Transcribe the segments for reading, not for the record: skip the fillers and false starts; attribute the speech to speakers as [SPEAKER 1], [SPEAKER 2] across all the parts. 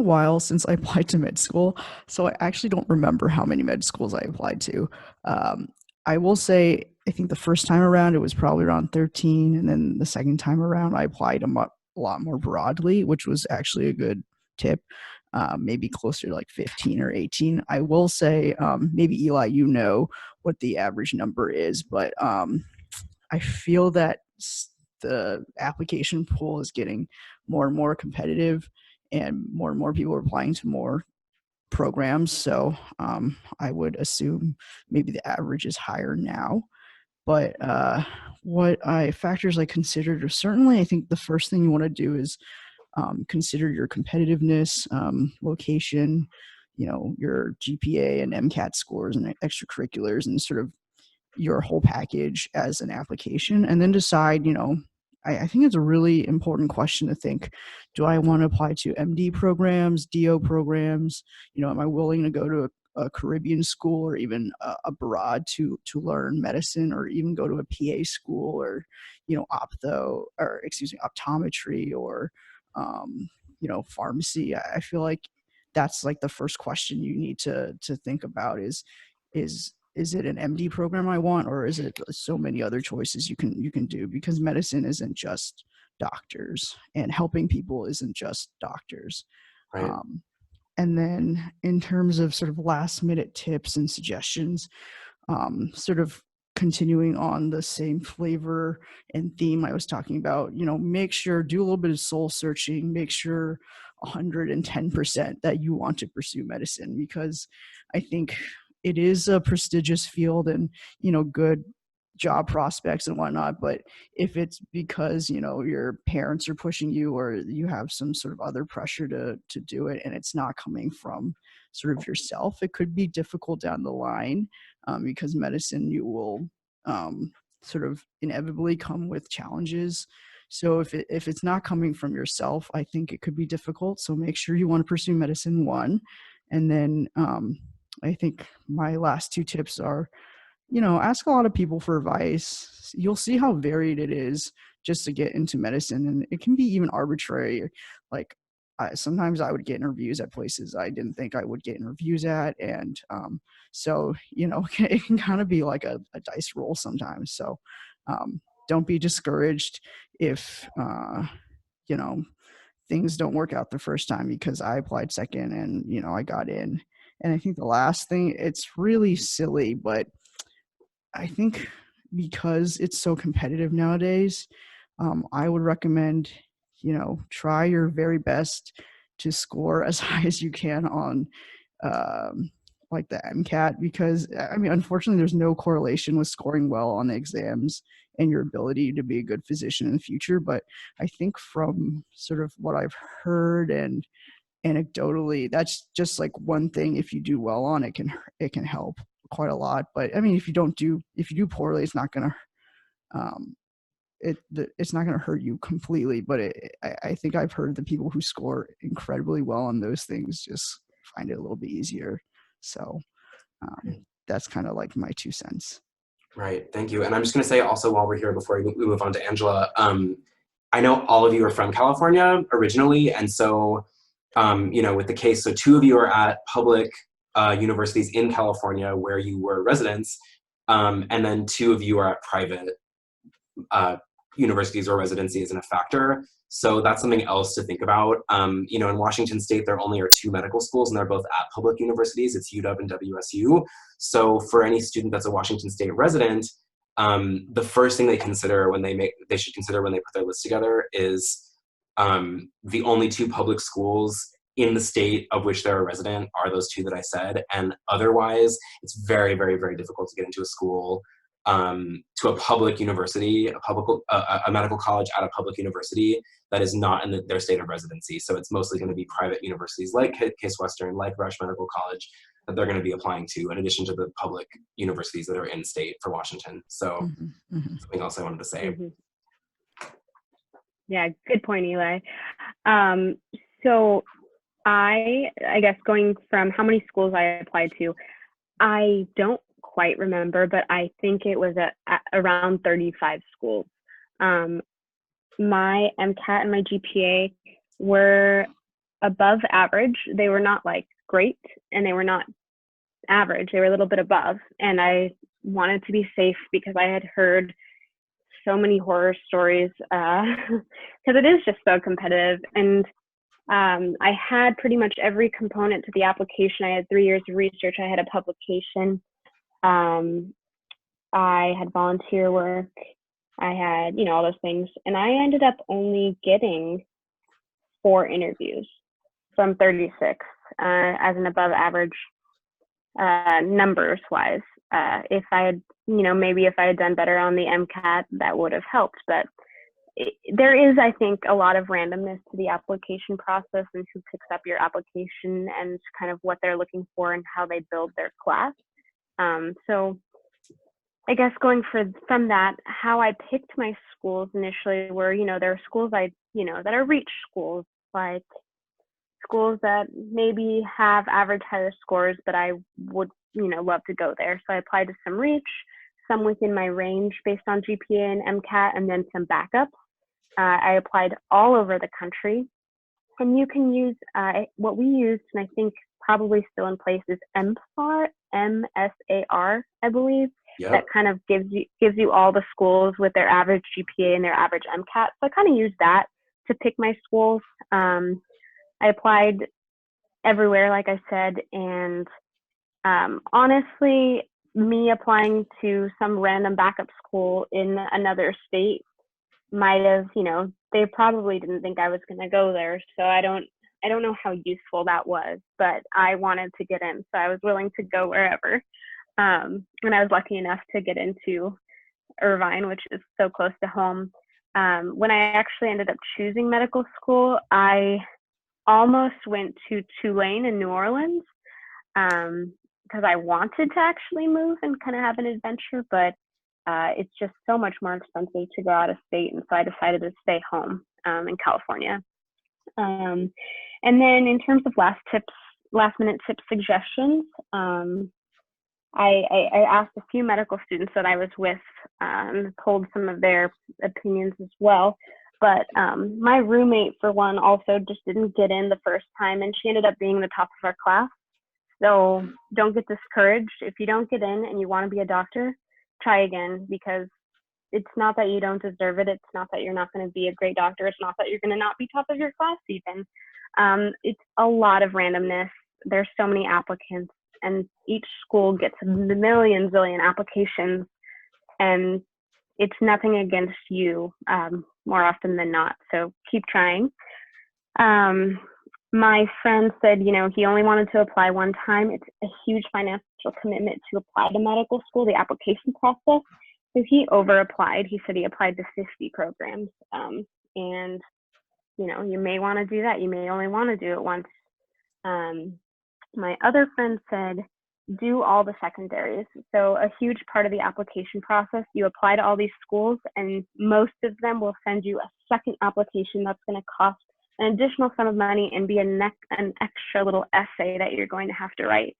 [SPEAKER 1] a while since I applied to med school, so I actually don't remember how many med schools I applied to. Um, I will say, I think the first time around it was probably around 13, and then the second time around I applied a lot more broadly, which was actually a good tip. Maybe closer to like 15 or 18. I will say, maybe Eli, you know what the average number is, but I feel that the application pool is getting more and more competitive, and more people are applying to more programs. So I would assume maybe the average is higher now. But what I factors I considered are certainly, I think the first thing you want to do is consider your competitiveness, location, your GPA and MCAT scores and extracurriculars, and sort of your whole package as an application, and then decide, I think it's a really important question to think, do I want to apply to MD programs, DO programs? Am I willing to go to a Caribbean school or even abroad to learn medicine, or even go to a PA school, or, optometry, or, pharmacy? I feel like that's like the first question you need to think about is it an MD program I want, or is it so many other choices you can do? Because medicine isn't just doctors, and helping people isn't just doctors.
[SPEAKER 2] Right.
[SPEAKER 1] Um, and then in terms of sort of last minute tips and suggestions, sort of continuing on the same flavor and theme I was talking about, make sure, do a little bit of soul searching, make sure 110% that you want to pursue medicine, because I think it is a prestigious field, and, good job prospects and whatnot. But if it's because, your parents are pushing you, or you have some sort of other pressure to do it, and it's not coming from sort of yourself, it could be difficult down the line, because medicine, you will sort of inevitably come with challenges. So if it's not coming from yourself, I think it could be difficult. So make sure you want to pursue medicine, one. And then I think my last two tips are, ask a lot of people for advice. You'll see how varied it is just to get into medicine, and it can be even arbitrary. Like, sometimes I would get interviews at places I didn't think I would get interviews at, and so it can kind of be like a dice roll sometimes. So don't be discouraged if you know things don't work out the first time, because I applied second, and I got in. And I think the last thing, it's really silly, but I think because it's so competitive nowadays, I would recommend, try your very best to score as high as you can on um, like the MCAT, because I mean, unfortunately, there's no correlation with scoring well on the exams and your ability to be a good physician in the future. But I think from sort of what I've heard and anecdotally, that's just like one thing. If you do well on it, can help quite a lot. But I mean, if you do poorly, it's not gonna um, it's not gonna hurt you completely. But I think I've heard the people who score incredibly well on those things just find it a little bit easier. So that's kind of like my 2 cents.
[SPEAKER 2] Right. Thank you. And I'm just going to say also, while we're here, before we move on to Angela, I know all of you are from California originally. And so, with the case, so two of you are at public universities in California where you were residents. And then two of you are at private uh, universities or residency isn't a factor. So that's something else to think about. In Washington State, there only are two medical schools, and they're both at public universities. It's UW and WSU. So for any student that's a Washington State resident, the first thing they should consider when they put their list together is the only two public schools in the state of which they're a resident are those two that I said. And otherwise, it's very, very, very difficult to get into a school, to a public university, a medical college at a public university that is not in their state of residency. So it's mostly going to be private universities like Case Western, like Rush Medical College, that they're going to be applying to, in addition to the public universities that are in state for Washington. So
[SPEAKER 1] Mm-hmm, mm-hmm.
[SPEAKER 2] something else I wanted to say.
[SPEAKER 3] Mm-hmm. Yeah, good point, Eli. So I guess going from how many schools I applied to, I don't quite remember, but I think it was at around 35 schools. My MCAT and my GPA were above average. They were not like great, and they were not average. They were a little bit above. And I wanted to be safe because I had heard so many horror stories, because it is just so competitive. And I had pretty much every component to the application. I had 3 years of research. I had a publication. I had volunteer work. I had, all those things. And I ended up only getting 4 interviews from 36 as an above average numbers wise. If I had, maybe if I had done better on the MCAT, that would have helped. But there is, I think, a lot of randomness to the application process and who picks up your application and kind of what they're looking for and how they build their class. So I guess going from that, how I picked my schools initially were, there are schools that are reach schools, like schools that maybe have average higher scores, but I would, love to go there. So I applied to some reach, some within my range based on GPA and MCAT, and then some backups. I applied all over the country, and you can use what we used, and I think probably still in place, is MSAR, MSAR, I believe.
[SPEAKER 2] Yep.
[SPEAKER 3] That kind of gives you all the schools with their average GPA and their average MCAT. So I kind of used that to pick my schools. I applied everywhere, like I said, and honestly, me applying to some random backup school in another state might have, they probably didn't think I was going to go there. So I don't know how useful that was, but I wanted to get in, so I was willing to go wherever. And I was lucky enough to get into Irvine, which is so close to home. When I actually ended up choosing medical school, I almost went to Tulane in New Orleans, because I wanted to actually move and kind of have an adventure, but it's just so much more expensive to go out of state, and so I decided to stay home in California. And then in terms of last minute tip suggestions, I asked a few medical students that I was with, told some of their opinions as well. But my roommate, for one, also just didn't get in the first time, and she ended up being the top of our class. So don't get discouraged. If you don't get in and you want to be a doctor, try again, because it's not that you don't deserve it. It's not that you're not going to be a great doctor. It's not that you're going to not be top of your class even. It's a lot of randomness. There's so many applicants, and each school gets a zillion applications, and it's nothing against you more often than not. So keep trying. My friend said, he only wanted to apply one time. It's a huge financial commitment to apply to medical school, the application process. So he over applied. He said he applied to 50 programs. And, you may want to do that. You may only want to do it once. My other friend said, do all the secondaries. So a huge part of the application process, you apply to all these schools, and most of them will send you a second application that's going to cost an additional sum of money and be an extra little essay that you're going to have to write.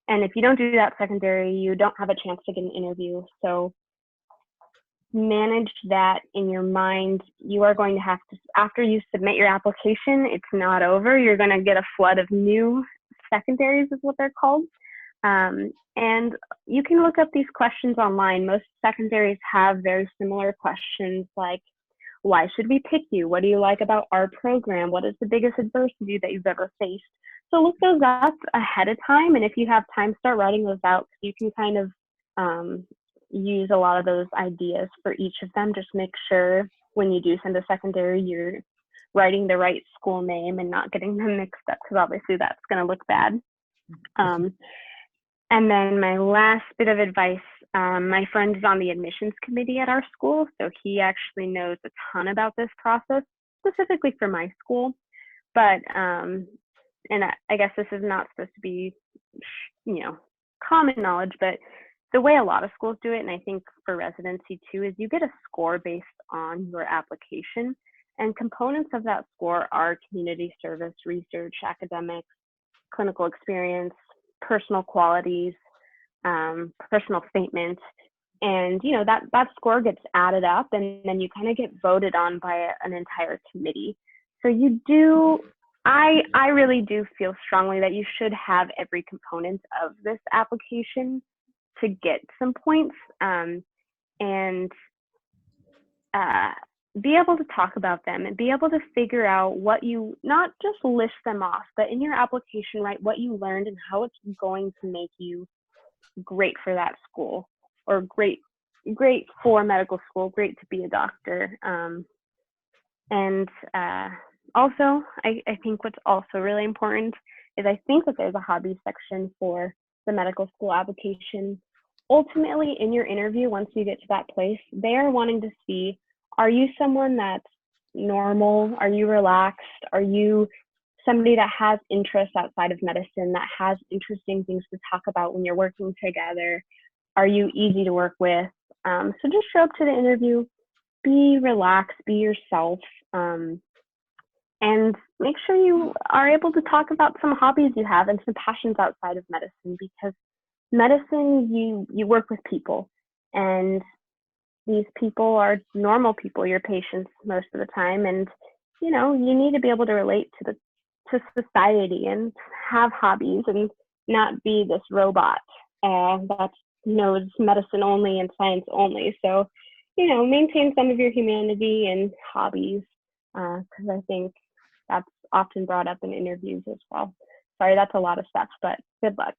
[SPEAKER 3] And if you don't do that secondary, you don't have a chance to get an interview. So manage that in your mind. You are going to have to, after you submit your application, it's not over. You're going to get a flood of new secondaries, is what they're called. And you can look up these questions online. Most secondaries have very similar questions, like, why should we pick you? What do you like about our program? What is the biggest adversity that you've ever faced? So look those up ahead of time, and if you have time, start writing those out. You can kind of use a lot of those ideas for each of them. Just make sure when you do send a secondary, you're writing the right school name and not getting them mixed up, because obviously that's going to look bad. And then my last bit of advice, my friend is on the admissions committee at our school, so he actually knows a ton about this process, specifically for my school. But, and I guess this is not supposed to be, common knowledge, but the way a lot of schools do it, and I think for residency too, is you get a score based on your application. And components of that score are community service, research, academics, clinical experience, personal qualities, personal statements, and that score gets added up, and then you kind of get voted on by an entire committee. So you do I really do feel strongly that you should have every component of this application to get some points, and be able to talk about them and be able to figure out what you, not just list them off, but in your application, write what you learned and how it's going to make you great for that school, or great for medical school, great to be a doctor. And also, I think what's also really important is I think that there's a hobby section for the medical school application. Ultimately, in your interview, once you get to that place, they are wanting to see, are you someone that's normal? Are you relaxed? Are you somebody that has interests outside of medicine, that has interesting things to talk about when you're working together? Are you easy to work with? So just show up to the interview, be relaxed, be yourself, and make sure you are able to talk about some hobbies you have and some passions outside of medicine, because medicine, you work with people, and these people are normal people, your patients most of the time, and you need to be able to relate to society and have hobbies and not be this robot that knows medicine only and science only. So maintain some of your humanity and hobbies, because I think that's often brought up in interviews as well. Sorry, that's a lot of stuff, but good luck.